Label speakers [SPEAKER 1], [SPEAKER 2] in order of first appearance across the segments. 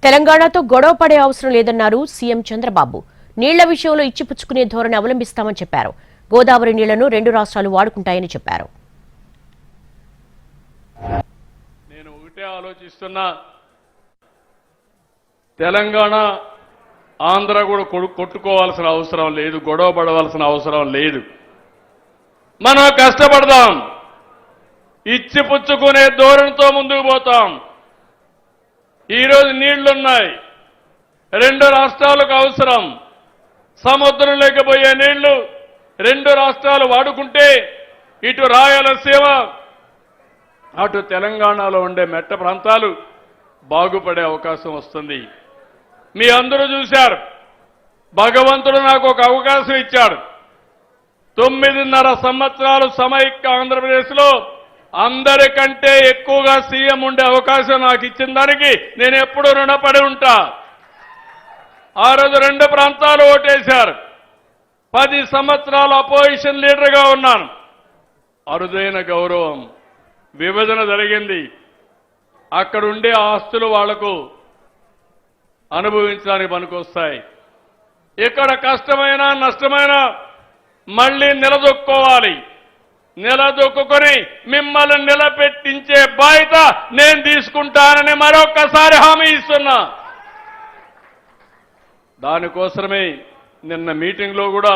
[SPEAKER 1] తెలంగాణతో గొడవ పడే అవసరం లేదన్నారు సీఎం చంద్రబాబు. నీళ్ల విషయంలో ఇచ్చిపుచ్చుకునే ధోరణి అవలంబిస్తామని చెప్పారు. గోదావరి నీళ్లను రెండు రాష్ట్రాలు వాడుకుంటాయని చెప్పారు.
[SPEAKER 2] నేను ఒకటే ఆలోచిస్తున్నా, తెలంగాణ ఆంధ్ర కూడా కొట్టుకోవాల్సిన అవసరం లేదు, గొడవ పడవలసిన అవసరం లేదు. మనం కష్టపడదాం, ఇచ్చిపుచ్చుకునే ధోరణితో ముందుకు పోతాం. ఈరోజు నీళ్లున్నాయి, రెండు రాష్ట్రాలకు అవసరం. సముద్రం లేకపోయే నీళ్లు రెండు రాష్ట్రాలు వాడుకుంటే ఇటు రాయలసీమ అటు తెలంగాణలో ఉండే మెట్ట ప్రాంతాలు బాగుపడే అవకాశం వస్తుంది. మీ అందరూ చూశారు, భగవంతుడు నాకు ఒక అవకాశం ఇచ్చాడు. 9.5 సంవత్సరాలు సమైక్య ఆంధ్రప్రదేశ్లో అందరికంటే ఎక్కువగా సీఎం ఉండే అవకాశం నాకు ఇచ్చిన దానికి నేను ఎప్పుడూ రుణపడి ఉంటా. ఆ రోజు రెండు ప్రాంతాలు ఓటేశారు. 10 సంవత్సరాలు అపోజిషన్ లీడర్గా ఉన్నాను. అరుదైన గౌరవం. విభజన జరిగింది, అక్కడుండే ఆస్తులు వాళ్లకు అనుభవించడానికి పనికొస్తాయి. ఇక్కడ కష్టమైన నష్టమైన మళ్ళీ నిలదొక్కోవాలి. నిలదొక్కుని మిమ్మల్ని నిలబెట్టించే బాధ్యత నేను తీసుకుంటానని మరొక్కసారి హామీ ఇస్తున్నా. దానికోసమే నిన్న మీటింగ్లో కూడా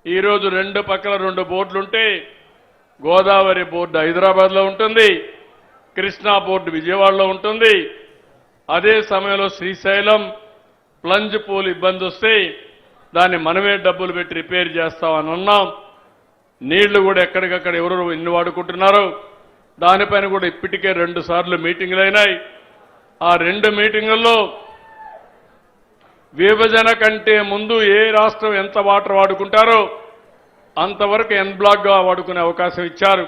[SPEAKER 2] ఈరోజు రెండు పక్కల 2 బోర్డులుంటే, గోదావరి బోర్డు హైదరాబాద్లో ఉంటుంది, కృష్ణా బోర్డు విజయవాడలో ఉంటుంది. అదే సమయంలో శ్రీశైలం ప్లంజ్ పూల్ ఇబ్బంది వస్తే దాన్ని మనమే డబ్బులు పెట్టి రిపేర్ చేస్తామని అన్నాం. నీళ్లు కూడా ఎక్కడికక్కడ ఎవరు ఎన్ని వాడుకుంటున్నారో దానిపైన కూడా ఇప్పటికే 2 సార్లు మీటింగులు అయినాయి. ఆ 2 మీటింగుల్లో విభజన కంటే ముందు ఏ రాష్ట్రం ఎంత వాటర్ వాడుకుంటారో అంతవరకు ఎన్ బ్లాక్గా వాడుకునే అవకాశం ఇచ్చారు.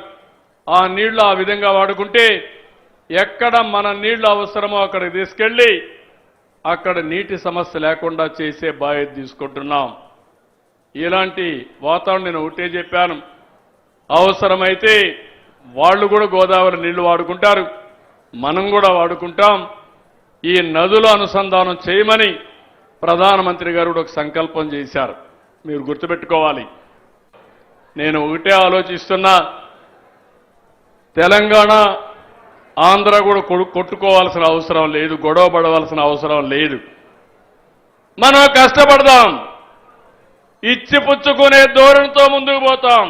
[SPEAKER 2] ఆ నీళ్లు ఆ విధంగా వాడుకుంటే ఎక్కడ మన నీళ్లు అవసరమో అక్కడికి తీసుకెళ్లి అక్కడ నీటి సమస్య లేకుండా చేసే బాధ్యత తీసుకుంటున్నాం. ఇలాంటి వాతావరణం నేను ఒకటే చెప్పాను, అవసరమైతే వాళ్ళు కూడా గోదావరి నీళ్లు వాడుకుంటారు, మనం కూడా వాడుకుంటాం. ఈ నదుల అనుసంధానం చేయమని ప్రధానమంత్రి గారు కూడా ఒక సంకల్పం చేశారు. మీరు గుర్తుపెట్టుకోవాలి. నేను ఒకటే ఆలోచిస్తున్నా, తెలంగాణ ఆంధ్ర కూడా కొట్టుకోవాల్సిన అవసరం లేదు, గొడవ పడవలసిన అవసరం లేదు. మనం కష్టపడదాం, ఇచ్చిపుచ్చుకునే ధోరణితో ముందుకు పోతాం.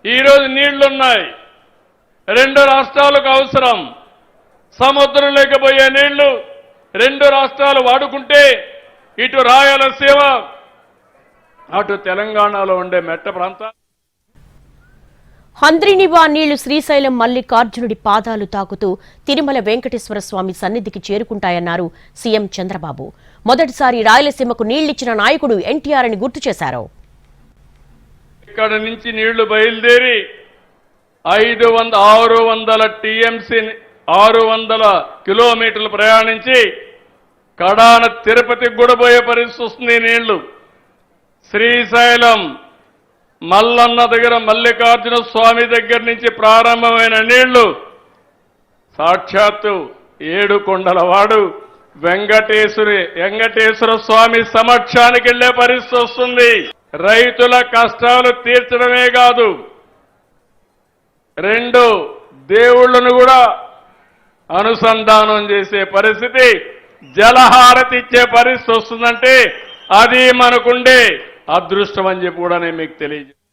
[SPEAKER 2] ఈరోజు నీళ్లున్నాయి, రెండు రాష్ట్రాలకు అవసరం. సముద్రం లేకపోయే నీళ్లు రెండు రాష్ట్రాలు వాడుకుంటే ఇటు రాయలసీమ అటు తెలంగాణలో ఉండే మెట్ట ప్రాంతాలు.
[SPEAKER 1] హంద్రీనివా నీళ్లు శ్రీశైలం మల్లికార్జునుడి పాదాలు తాకుతూ తిరుమల వెంకటేశ్వర స్వామి సన్నిధికి చేరుకుంటాయన్నారు సీఎం చంద్రబాబు. మొదటిసారి రాయలసీమకు నీళ్లిచ్చిన నాయకుడు ఎన్టీఆర్ అని గుర్తు చేశారు.
[SPEAKER 2] ఇక్కడ నుంచి నీళ్లు బయలుదేరి 600 టీఎంసీ 600 కిలోమీటర్లు ప్రయాణించి కడాన తిరుపతికి కూడా పోయే పరిస్థితి వస్తుంది. నీళ్లు శ్రీశైలం మల్లన్న దగ్గర మల్లికార్జున స్వామి దగ్గర నుంచి ప్రారంభమైన నీళ్లు సాక్షాత్తు 7 కొండల వాడు వెంకటేశ్వర స్వామి సమక్షానికి వెళ్లే పరిస్థితి వస్తుంది. రైతుల కష్టాలు తీర్చడమే కాదు, 2 దేవుళ్లను కూడా అనుసంధానం చేసే పరిస్థితి, జలహారతి ఇచ్చే పరిస్థితి వస్తుందంటే అది మనకుండే అదృష్టం అని చెప్పి కూడా నేను మీకు తెలియజేస్తాను.